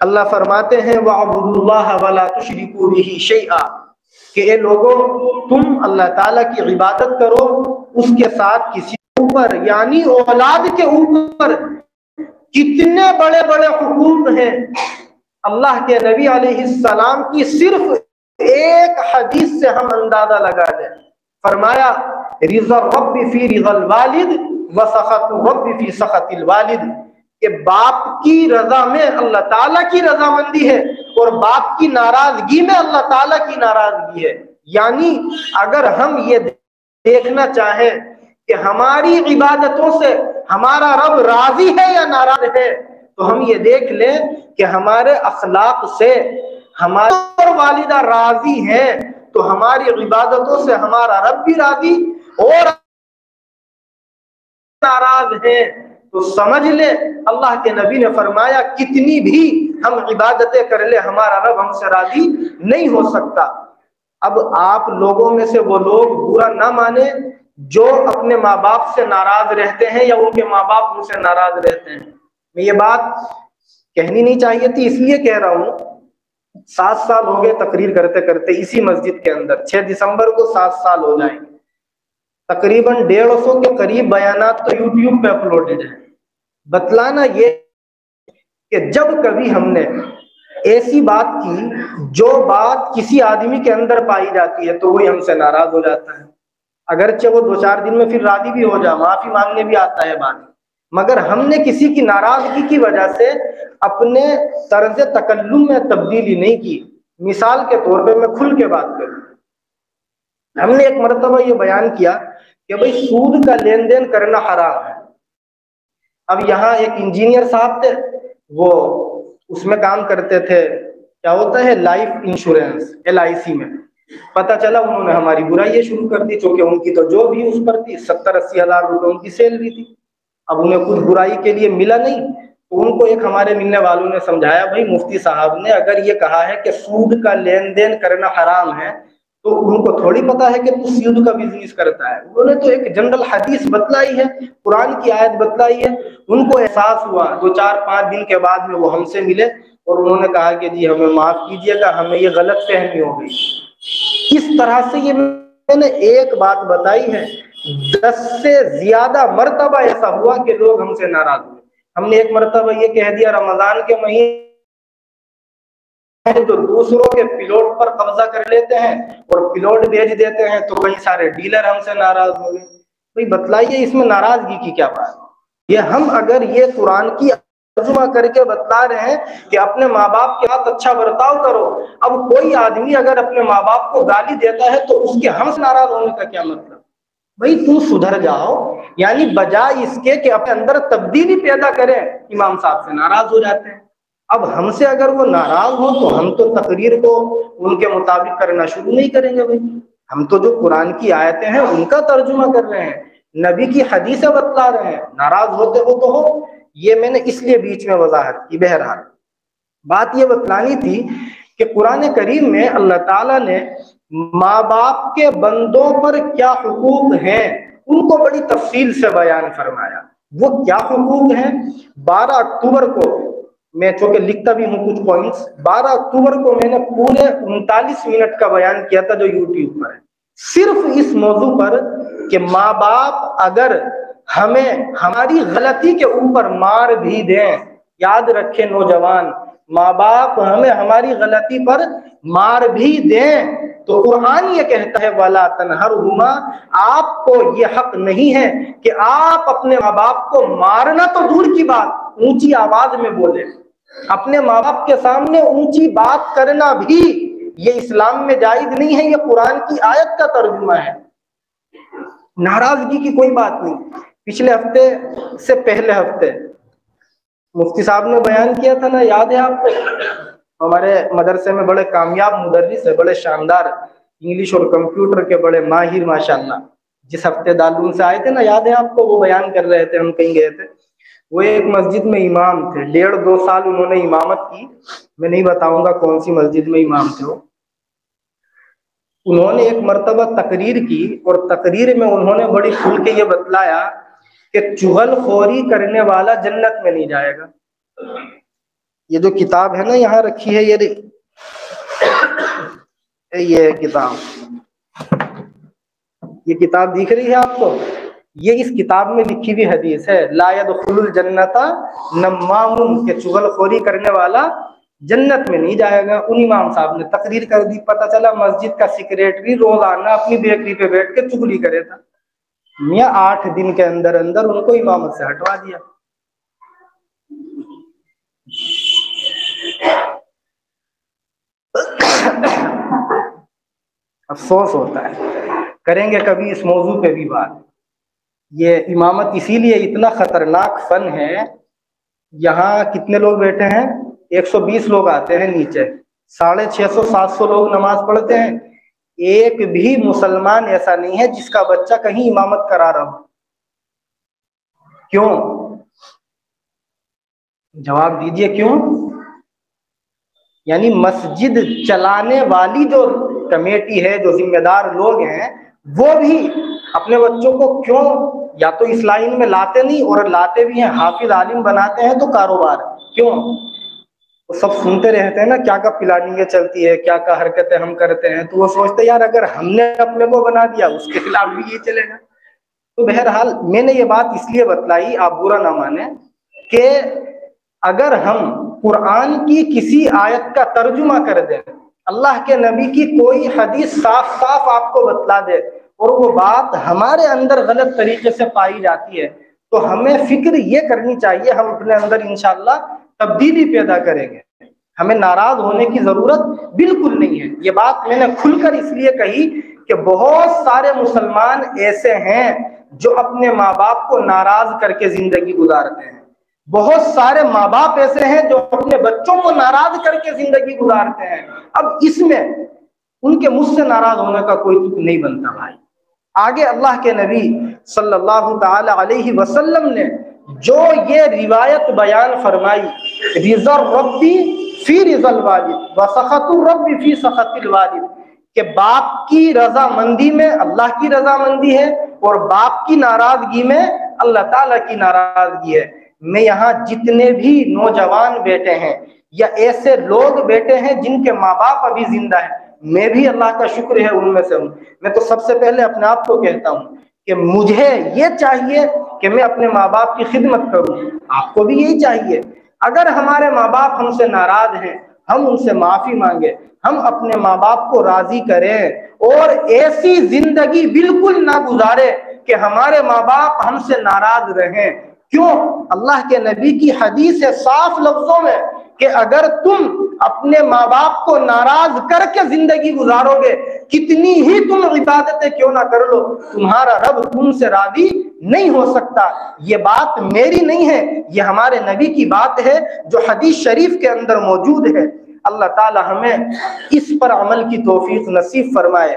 اللہ فرماتے ہیں وَاعْبُدُوا اللَّهَ وَلَا تُشْرِكُوا بِهِ شَيْئًا کہ اے لوگوں تم اللہ تعالیٰ کی عبادت کرو اس کے ساتھ کسی اوپر، یعنی اولاد کے اوپر کتنے بڑے بڑے حقوق ہیں اللہ کے نبی علیہ السلام کی صرف ایک حدیث سے ہم اندازہ لگا دیں۔ فرمایا رضا الرب فی رضا الوالد وسخط الرب فی سخط الوالد کہ باپ کی رضا میں اللہ تعالیٰ کی رضامندی ہے اور باپ کی ناراضگی میں اللہ تعالیٰ کی ناراضگی ہے۔ یعنی اگر ہم یہ دیکھنا چاہیں کہ ہماری عبادتوں سے ہمارا رب راضی ہے یا ناراض ہے تو ہم یہ دیکھ لیں کہ ہمارے اخلاق سے ہمارے والدہ راضی ہیں تو ہماری عبادتوں سے ہمارا رب بھی راضی اور ناراض ہے تو سمجھ لے اللہ کے نبی نے فرمایا کتنی بھی ہم عبادتیں کر لے ہمارا رب ہم سے راضی نہیں ہو سکتا۔ اب آپ لوگوں میں سے وہ لوگ برا نہ مانے جو اپنے ماں باپ سے ناراض رہتے ہیں یا ان کے ماں باپ ان سے ناراض رہتے ہیں۔ میں یہ بات کہنی نہیں چاہیے تھی اس لیے کہہ رہا ہوں، 7 سال ہو گئے تقریر کرتے کرتے اسی مسجد کے اندر، 6 دسمبر کو 7 سال ہو جائیں گے۔ تقریباً 150 کے قریب بیانات تو یوٹیوب پہ اپلوڈڈ ہیں۔ بتلانا یہ کہ جب کبھی ہم نے ایسی بات کی جو بات کسی آدمی کے اندر پائی جاتی ہے تو وہی ہم سے ناراض ہو جاتا ہے، اگرچہ وہ 2-4 دن میں پھر راضی بھی ہو جائے، معافی مانگنے بھی آتا ہے بعد، مگر ہم نے کسی کی ناراضگی کی وجہ سے اپنے طرز تکلم میں تبدیلی نہیں کی۔ مثال کے طور پہ میں کھل کے بات کروں، ہم نے ایک مرتبہ یہ بیان کیا کہ بھئی سود کا لین دین کرنا حرام ہے۔ اب یہاں ایک انجینئر صاحب تھے، وہ اس میں کام کرتے تھے، کیا ہوتا ہے لائف انشورنس LIC میں۔ پتہ چلا انہوں نے ہماری برائیاں شروع کر دی چونکہ ان کی تو جو بھی اس پر تھی 70-80 ہزار روپے ان کی سیلری تھی۔ اب انہیں کچھ برائی کے لیے ملا نہیں تو ان کو ایک ہمارے ملنے والوں نے سمجھایا بھائی مفتی صاحب نے اگر یہ کہا ہے کہ سود کا لین دین کرنا حرام ہے تو ان کو تھوڑی پتا ہے کہ تو سود کا بزنس کرتا ہے۔ انہوں نے تو ایک جنرل حدیث بتلائی ہے، قرآن کی آیت بتلائی ہے۔ ان کو احساس ہوا 2-4-5 دن کے بعد میں وہ ہم سے ملے اور انہوں نے کہا کہ جی ہمیں معاف کیجیے گا، ہمیں یہ غلط فہمی ہو گئی۔ اس طرح سے یہ میں نے ایک بات بتائی ہے، 10 سے زیادہ مرتبہ ایسا ہوا کہ لوگ ہم سے ناراض ہوئے۔ ہم نے ایک مرتبہ یہ کہہ دیا رمضان کے مہینے تو دوسروں کے پلاٹ پر قبضہ کر لیتے ہیں اور پلاٹ بیچ دیتے ہیں تو کئی سارے ڈیلر ہم سے ناراض ہو گئے۔ بھئی بتلائیے اس میں ناراضگی کی کیا بات؟ یہ ہم اگر یہ قرآن کی ترجمہ کر کے بتلا رہے ہیں کہ اپنے ماں باپ کے ساتھ اچھا برتاؤ کرو، اب کوئی آدمی اگر اپنے ماں باپ کو گالی دیتا ہے تو اس کے ہم سے ناراض ہونے کا کیا مطلب؟ بھئی تم سدھر جاؤ، یعنی بجائے اس کے کہ اپنے اندر تبدیلی پیدا کریں امام صاحب سے ناراض ہو جاتے ہیں۔ اب ہم سے اگر وہ ناراض ہو تو ہم تو تقریر کو ان کے مطابق کرنا شروع نہیں کریں گے۔ بھائی ہم تو جو قرآن کی آیتیں ہیں ان کا ترجمہ کر رہے ہیں، نبی کی حدیثیں بتلا رہے ہیں، ناراض ہوتے ہو تو ہو۔ یہ میں نے اس لیے بیچ میں وضاحت کی۔ بہرحال بات یہ بتلانی تھی کہ قرآن کریم میں اللہ تعالیٰ نے ماں باپ کے بندوں پر کیا حقوق ہیں ان کو بڑی تفصیل سے بیان فرمایا۔ وہ کیا حقوق ہیں 12 اکتوبر کو میں چونکہ لکھتا بھی ہوں کچھ پوائنٹس، 12 اکتوبر کو میں نے پورے 39 منٹ کا بیان کیا تھا جو یوٹیوب پر ہے، صرف اس موضوع پر کہ ماں باپ اگر ہمیں ہماری غلطی کے اوپر مار بھی دیں، یاد رکھیں نوجوان، ماں باپ ہمیں ہماری غلطی پر مار بھی دیں تو قرآن یہ کہتا ہے وَلَا تَنْهَرْهُمَا، آپ کو یہ حق نہیں ہے کہ آپ اپنے ماں باپ کو مارنا تو دور کی بات اونچی آواز میں بولیں، اپنے ماں باپ کے سامنے اونچی بات کرنا بھی یہ اسلام میں جائز نہیں ہے۔ یہ قرآن کی آیت کا ترجمہ ہے، ناراضگی کی کوئی بات نہیں۔ پچھلے ہفتے سے پہلے ہفتے مفتی صاحب نے بیان کیا تھا نا، یاد ہے آپ کو؟ ہمارے مدرسے میں بڑے کامیاب مدرس ہے، بڑے شاندار انگلش اور کمپیوٹر کے بڑے ماہر ماشاءاللہ، جس ہفتے دارالعلوم سے آئے تھے نا، یاد ہے آپ کو؟ وہ بیان کر رہے تھے، ہم کہیں گئے تھے، وہ ایک مسجد میں امام تھے، 1.5-2 سال انہوں نے امامت کی، میں نہیں بتاؤں گا کون سی مسجد میں امام تھے وہ۔ انہوں نے ایک مرتبہ تقریر کی اور تقریر میں انہوں نے بڑی کھل کے یہ بتلایا کہ چغل خوری کرنے والا جنت میں نہیں جائے گا۔ یہ جو کتاب ہے نا یہاں رکھی ہے، یہ کتاب دکھ رہی ہے آپ کو؟ یہ اس کتاب میں لکھی ہوئی حدیث ہے، لا يدخل الجنت نمام، کہ چغل خوری کرنے والا جنت میں نہیں جائے گا۔ ان امام صاحب نے تقریر کر دی، پتہ چلا مسجد کا سیکریٹری روزانہ اپنی بیکری پہ بیٹھ کے چغلی کرے تھا، میاں 8 دن کے اندر اندر ان کو امامت سے ہٹوا دیا۔ افسوس ہوتا ہے۔ کریں گے کبھی اس موضوع پہ بھی بات۔ یہ امامت اسی لیے اتنا خطرناک فن ہے، یہاں کتنے لوگ بیٹھے ہیں؟ 120 لوگ آتے ہیں نیچے، 650-700 لوگ نماز پڑھتے ہیں، ایک بھی مسلمان ایسا نہیں ہے جس کا بچہ کہیں امامت کرا رہا ہو۔ کیوں؟ جواب دیجئے کیوں؟ یعنی مسجد چلانے والی جو کمیٹی ہے، جو ذمہ دار لوگ ہیں، وہ بھی اپنے بچوں کو کیوں یا تو اس لائن میں لاتے نہیں، اور لاتے بھی ہیں حافظ عالم بناتے ہیں تو کاروبار۔ کیوں؟ وہ سب سنتے رہتے ہیں نا کیا کا پلاننگیں چلتی ہے، کیا کا حرکتیں ہم کرتے ہیں، تو وہ سوچتے ہیں یار اگر ہم نے اپنے کو بنا دیا اس کے خلاف بھی یہ چلے گا۔ تو بہرحال میں نے یہ بات اس لیے بتلائی، آپ برا نہ مانیں، کہ اگر ہم قرآن کی کسی آیت کا ترجمہ کر دیں، اللہ کے نبی کی کوئی حدیث صاف صاف آپ کو بتلا دے، اور وہ بات ہمارے اندر غلط طریقے سے پائی جاتی ہے، تو ہمیں فکر یہ کرنی چاہیے، ہم اپنے اندر انشاءاللہ تبدیلی پیدا کریں گے۔ ہمیں ناراض ہونے کی ضرورت بالکل نہیں ہے۔ یہ بات میں نے کھل کر اس لیے کہی کہ بہت سارے مسلمان ایسے ہیں جو اپنے ماں باپ کو ناراض کر کے زندگی گزارتے ہیں، بہت سارے ماں باپ ایسے ہیں جو اپنے بچوں کو ناراض کر کے زندگی گزارتے ہیں۔ اب اس میں ان کے مجھ سے ناراض ہونے کا کوئی تک نہیں بنتا بھائی۔ آگے اللہ کے نبی صلی اللہ تعالی علیہ وسلم نے جو یہ روایت بیان فرمائی، رضا ربی فی رضا الوالد وسخط الرب فی سخط الوالد، کہ باپ کی رضا مندی میں اللہ کی رضا مندی ہے، اور باپ کی ناراضگی میں اللہ تعالیٰ کی ناراضگی ہے۔ میں یہاں جتنے بھی نوجوان بیٹے ہیں یا ایسے لوگ بیٹے ہیں جن کے ماں باپ ابھی زندہ ہیں، میں بھی اللہ کا شکر ہے ان میں سے ہوں۔ میں تو سب سے پہلے اپنے آپ کو کہتا ہوں کہ مجھے یہ چاہیے کہ میں اپنے ماں باپ کی خدمت کروں، آپ کو بھی یہی چاہیے۔ اگر ہمارے ماں باپ ہم سے ناراض ہیں، ہم ان سے معافی مانگے، ہم اپنے ماں باپ کو راضی کریں، اور ایسی زندگی بالکل نہ گزارے کہ ہمارے ماں باپ ہم سے ناراض رہیں۔ کیوں؟ اللہ کے نبی کی حدیث ہے صاف لفظوں میں کہ اگر تم اپنے ماں باپ کو ناراض کر کے زندگی گزارو گے، کتنی ہی تم عبادتیں کیوں نہ کر لو، تمہارا رب تم سے راضی نہیں ہو سکتا۔ یہ بات میری نہیں ہے، یہ ہمارے نبی کی بات ہے جو حدیث شریف کے اندر موجود ہے۔ اللہ تعالی ہمیں اس پر عمل کی توفیق نصیب فرمائے۔